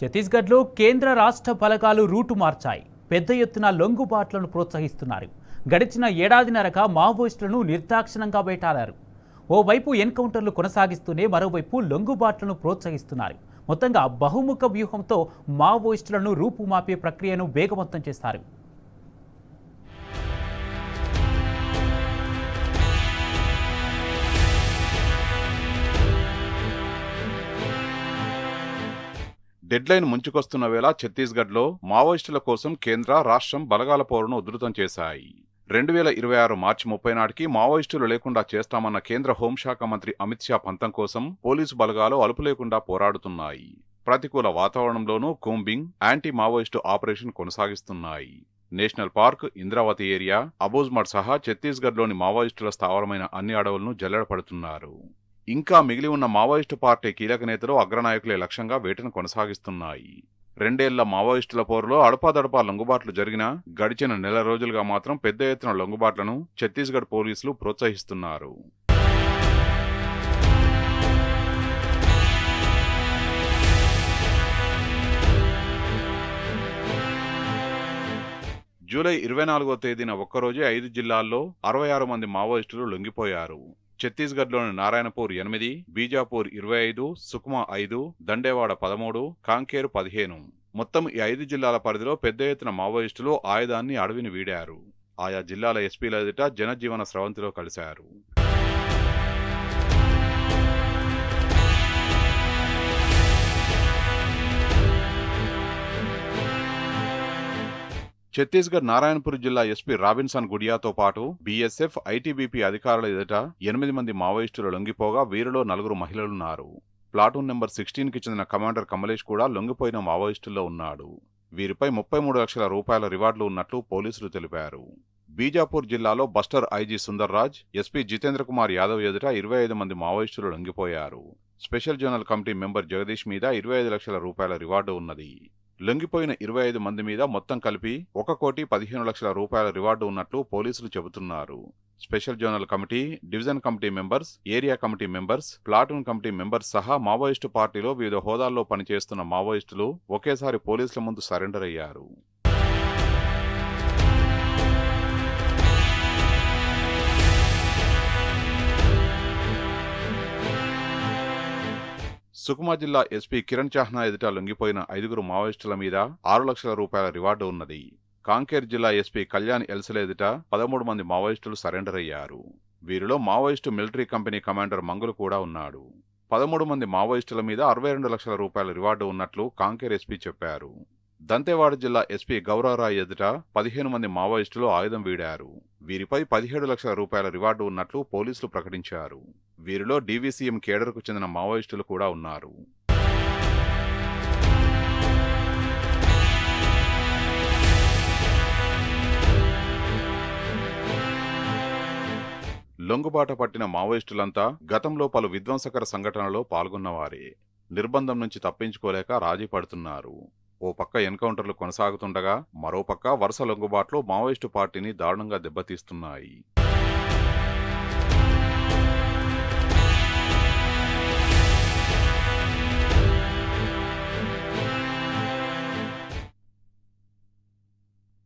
ఛత్తీస్గఢ్లో కేంద్ర రాష్ట్ర బలగాలు రూటు మార్చాయి. పెద్ద ఎత్తున లొంగుబాట్లను ప్రోత్సహిస్తున్నారు. గడిచిన ఏడాదిన్నరగా మావోయిస్టులను నిర్దాక్షిణంగా వేటాడారు. ఓవైపు ఎన్కౌంటర్లు కొనసాగిస్తూనే మరోవైపు లొంగుబాట్లను ప్రోత్సహిస్తున్నారు. మొత్తంగా బహుముఖ వ్యూహంతో మావోయిస్టులను రూపుమాపే ప్రక్రియను వేగవంతం చేస్తారు. డెడ్లైన్ ముంచుకొస్తున్న వేళ ఛత్తీస్గఢ్లో మావోయిస్టుల కోసం కేంద్ర రాష్ట్రం బలగాల పోరును ఉధృతం చేశాయి. 2026 మార్చి 30 నాటికి మావోయిస్టులు లేకుండా చేస్తామన్న కేంద్ర హోంశాఖ మంత్రి అమిత్ షా పంతం కోసం పోలీసు బలగాలు అలుపు లేకుండా పోరాడుతున్నాయి. ప్రతికూల వాతావరణంలోనూ కూంబింగ్, యాంటీ మావోయిస్టు ఆపరేషన్ కొనసాగిస్తున్నాయి. National park, Indravati area, Abujhmad సహా ఛత్తీస్గఢ్లోని మావోయిస్టుల స్థావరమైన అన్ని అడవులను జల్లెడపడుతున్నారు. ఇంకా మిగిలి ఉన్న మావోయిస్టు పార్టీ కీలక నేతలు, అగ్రనాయకులే లక్ష్యంగా వేటను కొనసాగిస్తున్నాయి. 2 ఏళ్ల మావోయిస్టుల పోరులో అడపాదడపా లొంగుబాట్లు జరిగినా గడిచిన నెల రోజులుగా మాత్రం పెద్ద ఎత్తున లొంగుబాట్లను ఛత్తీస్గఢ్ పోలీసులు ప్రోత్సహిస్తున్నారు. జూలై 24వ తేదీన ఒక్కరోజే 5 జిల్లాల్లో 66 మంది మావోయిస్టులు లొంగిపోయారు. ఛత్తీస్గఢ్లోని నారాయణపూర్ 8, బీజాపూర్ 25, సుక్మా 5, దండేవాడ 13, కాంకేర్ 15. మొత్తం ఈ 5 జిల్లాల పరిధిలో పెద్ద ఎత్తున మావోయిస్టులు ఆయుధాన్ని అడవిని వీడారు. ఆయా జిల్లాల ఎస్పీల ఎదుట జనజీవన స్రవంతిలో కలిశారు. ఛత్తీస్గఢ్ నారాయణపూర్ జిల్లా ఎస్పీ రాబిన్సన్ గుడియాతో పాటు బీఎస్ఎఫ్, ఐటీబీపీ అధికారుల ఎదుట 8 మంది మావోయిస్టులు లొంగిపోగా వీరిలో 4 మహిళలున్నారు. ప్లాటూన్ నెంబర్ 16కి చెందిన కమాండర్ కమలేష్ కూడా లొంగిపోయిన మావోయిస్టుల్లో ఉన్నాడు. వీరిపై 33 లక్షల రూపాయల రివార్డులు ఉన్నట్లు పోలీసులు తెలిపారు. బీజాపూర్ జిల్లాలో బస్టర్ ఐజీ సుందర్ రాజ్, ఎస్పీ జితేంద్ర కుమార్ యాదవ్ ఎదుట 25 మంది మావోయిస్టులు లొంగిపోయారు. Special zonal committee member Jagdish మీద 25 లక్షల రూపాయల రివార్డు ఉన్నది. లొంగిపోయిన 25 మంది మీద మొత్తం కలిపి 1,15,00,000 రూపాయల రివార్డు ఉన్నట్లు పోలీసులు చెబుతున్నారు. Special zonal committee, division committee members, area committee members, platoon committee members సహా మావోయిస్టు పార్టీలో వివిధ హోదాల్లో పనిచేస్తున్న మావోయిస్టులు ఒకేసారి పోలీసుల ముందు సరెండర్ అయ్యారు. సుకుమా జిల్లా ఎస్పీ కిరణ్ చాహ్నా ఎదుట లొంగిపోయిన 5 మావోయిస్టుల మీద 6 లక్షల రూపాయల రివార్డు ఉన్నది. కాంకేర్ జిల్లా ఎస్పీ కళ్యాణ్ ఎల్సల ఎదుట 13 మంది మావోయిస్టులు సరెండర్ అయ్యారు. వీరిలో Maoist military company commander Mangulu కూడా ఉన్నాడు. 13 మంది మావోయిస్టుల మీద 62 లక్షల రూపాయల రివార్డు ఉన్నట్లు కాంకేర్ ఎస్పీ చెప్పారు. దంతేవాడ జిల్లా ఎస్పీ గౌరవరాయ్ ఎదుట 15 మంది మావోయిస్టులు ఆయుధం వీడారు. వీరిపై 17 లక్షల రూపాయల రివార్డు ఉన్నట్లు పోలీసులు ప్రకటించారు. వీరిలో డీవీసీఎం కేడర్కు చెందిన మావోయిస్టులు కూడా ఉన్నారు. లొంగుబాట పట్టిన మావోయిస్టులంతా గతంలో పలు విధ్వంసకర సంఘటనలో పాల్గొన్నవారే. నిర్బంధం నుంచి తప్పించుకోలేక రాజీ పడుతున్నారు. ఓ పక్క ఎన్కౌంటర్లు కొనసాగుతుండగా మరోపక్క వరుస లొంగుబాట్లు మావోయిస్టు పార్టీని దారుణంగా దెబ్బతీస్తున్నాయి.